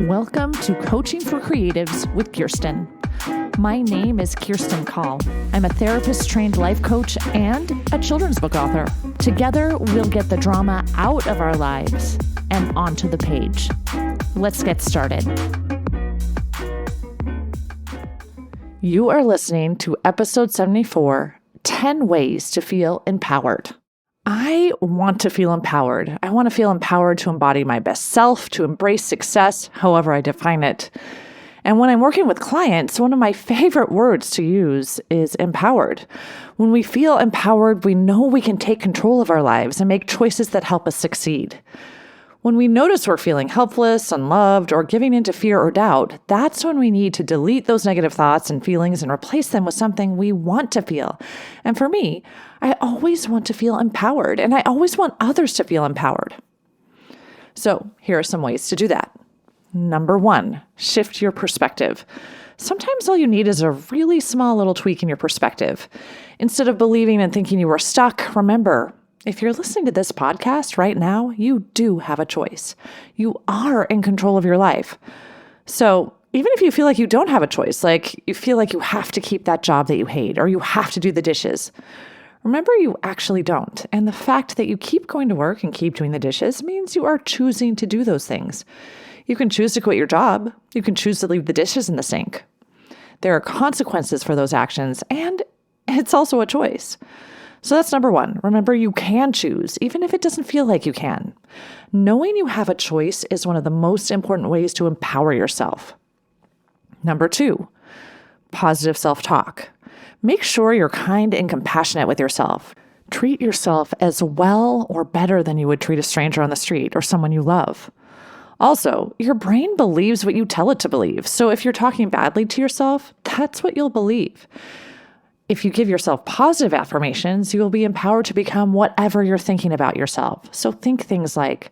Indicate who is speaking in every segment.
Speaker 1: Welcome to Coaching for Creatives with Kirsten. My name is Kirsten Call. I'm a therapist-trained life coach and a children's book author. Together, we'll get the drama out of our lives and onto the page. Let's get started. You are listening to Episode 74, 10 Ways to Feel Empowered. I want to feel empowered. I want to feel empowered to embody my best self, to embrace success, however I define it. And when I'm working with clients, one of my favorite words to use is empowered. When we feel empowered, we know we can take control of our lives and make choices that help us succeed. When we notice we're feeling helpless, unloved, or giving into fear or doubt, that's when we need to delete those negative thoughts and feelings and replace them with something we want to feel. And for me, I always want to feel empowered, and I always want others to feel empowered. So here are some ways to do that. Number 1, shift your perspective. Sometimes all you need is a really small little tweak in your perspective. Instead of believing and thinking you are stuck, remember, if you're listening to this podcast right now, you do have a choice. You are in control of your life. So even if you feel like you don't have a choice, like you feel like you have to keep that job that you hate, or you have to do the dishes, remember you actually don't. And the fact that you keep going to work and keep doing the dishes means you are choosing to do those things. You can choose to quit your job. You can choose to leave the dishes in the sink. There are consequences for those actions, and it's also a choice. So that's number 1. Remember, you can choose, even if it doesn't feel like you can. Knowing you have a choice is one of the most important ways to empower yourself. Number 2, positive self-talk. Make sure you're kind and compassionate with yourself. Treat yourself as well or better than you would treat a stranger on the street or someone you love. Also, your brain believes what you tell it to believe. So if you're talking badly to yourself, that's what you'll believe. If you give yourself positive affirmations, you will be empowered to become whatever you're thinking about yourself. So think things like,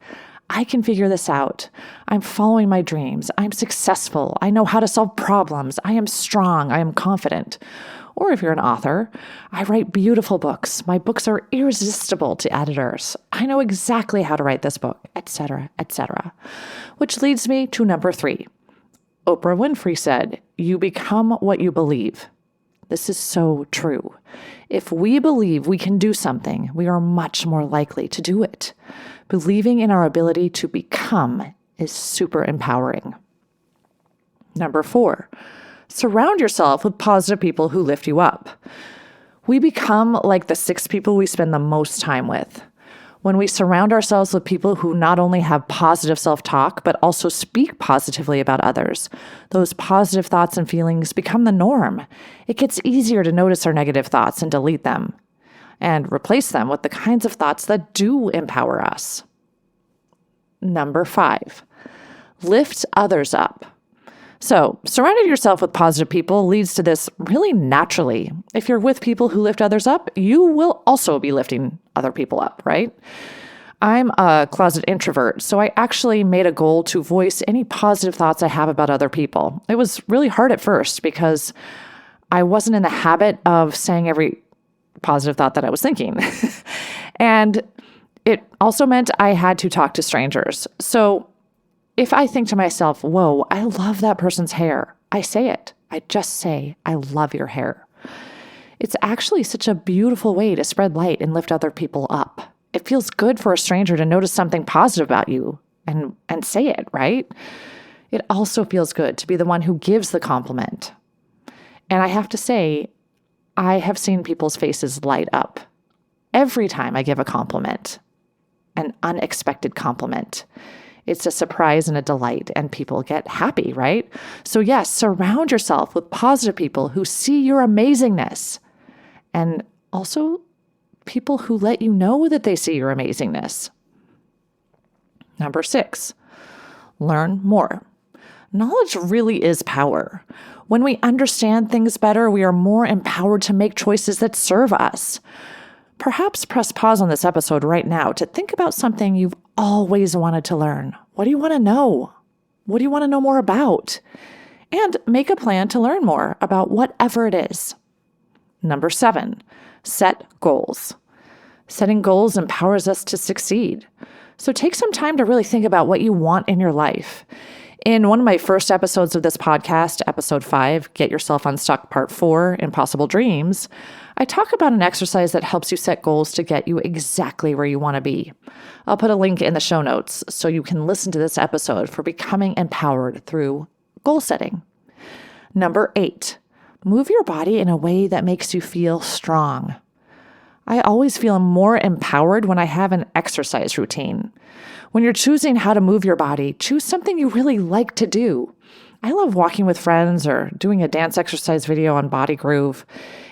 Speaker 1: I can figure this out. I'm following my dreams. I'm successful. I know how to solve problems. I am strong. I am confident. Or if you're an author, I write beautiful books. My books are irresistible to editors. I know exactly how to write this book, etc., etc. Which leads me to number 3. Oprah Winfrey said, "You become what you believe." This is so true. If we believe we can do something, we are much more likely to do it. Believing in our ability to become is super empowering. Number 4, surround yourself with positive people who lift you up. We become like the 6 people we spend the most time with. When we surround ourselves with people who not only have positive self-talk, but also speak positively about others, those positive thoughts and feelings become the norm. It gets easier to notice our negative thoughts and delete them, and replace them with the kinds of thoughts that do empower us. Number 5, lift others up. So, surrounding yourself with positive people leads to this really naturally. If you're with people who lift others up, you will also be lifting other people up, right? I'm a closet introvert, so I actually made a goal to voice any positive thoughts I have about other people. It was really hard at first because I wasn't in the habit of saying every positive thought that I was thinking. And it also meant I had to talk to strangers. So if I think to myself, whoa, I love that person's hair, I say it. I just say, I love your hair. It's actually such a beautiful way to spread light and lift other people up. It feels good for a stranger to notice something positive about you and say it, right? It also feels good to be the one who gives the compliment. And I have to say, I have seen people's faces light up every time I give a compliment, an unexpected compliment. It's a surprise and a delight, and people get happy, right? So yes, surround yourself with positive people who see your amazingness, and also people who let you know that they see your amazingness. Number 6, learn more. Knowledge really is power. When we understand things better, we are more empowered to make choices that serve us. Perhaps press pause on this episode right now to think about something you've always wanted to learn. What do you want to know? What do you want to know more about? And make a plan to learn more about whatever it is. Number 7, set goals. Setting goals empowers us to succeed. So take some time to really think about what you want in your life. In one of my first episodes of this podcast, episode 5, Get Yourself Unstuck Part 4, Impossible Dreams, I talk about an exercise that helps you set goals to get you exactly where you want to be. I'll put a link in the show notes so you can listen to this episode for becoming empowered through goal setting. Number 8, move your body in a way that makes you feel strong. I always feel more empowered when I have an exercise routine. When you're choosing how to move your body, choose something you really like to do. I love walking with friends or doing a dance exercise video on Body Groove.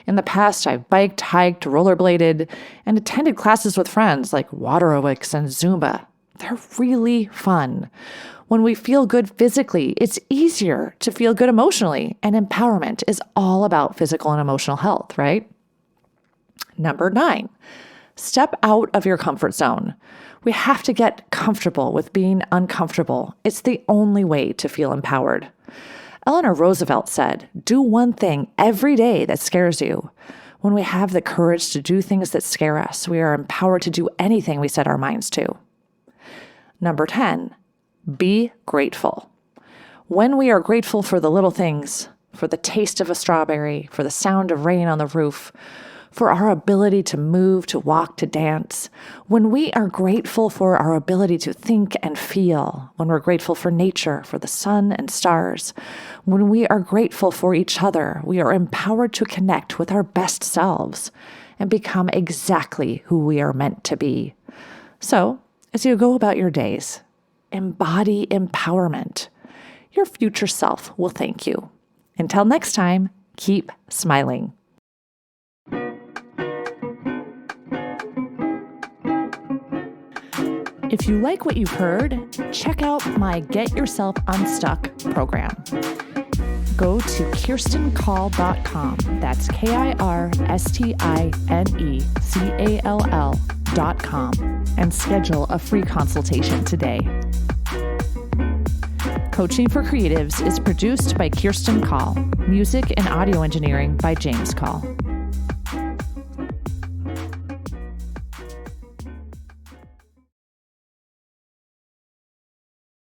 Speaker 1: In the past, I've biked, hiked, rollerbladed, and attended classes with friends like water aerobics and Zumba. They're really fun. When we feel good physically, it's easier to feel good emotionally, and empowerment is all about physical and emotional health, right? Number 9, step out of your comfort zone. We have to get comfortable with being uncomfortable. It's the only way to feel empowered. Eleanor Roosevelt said, "Do one thing every day that scares you." When we have the courage to do things that scare us, we are empowered to do anything we set our minds to. Number 10, be grateful. When we are grateful for the little things, for the taste of a strawberry, for the sound of rain on the roof, for our ability to move, to walk, to dance, when we are grateful for our ability to think and feel, when we're grateful for nature, for the sun and stars, when we are grateful for each other, we are empowered to connect with our best selves and become exactly who we are meant to be. So, as you go about your days, embody empowerment. Your future self will thank you. Until next time, keep smiling. If you like what you've heard, check out my Get Yourself Unstuck program. Go to KirstenCall.com. That's KirstenCall.com and schedule a free consultation today. Coaching for Creatives is produced by Kirsten Call. Music and audio engineering by James Call.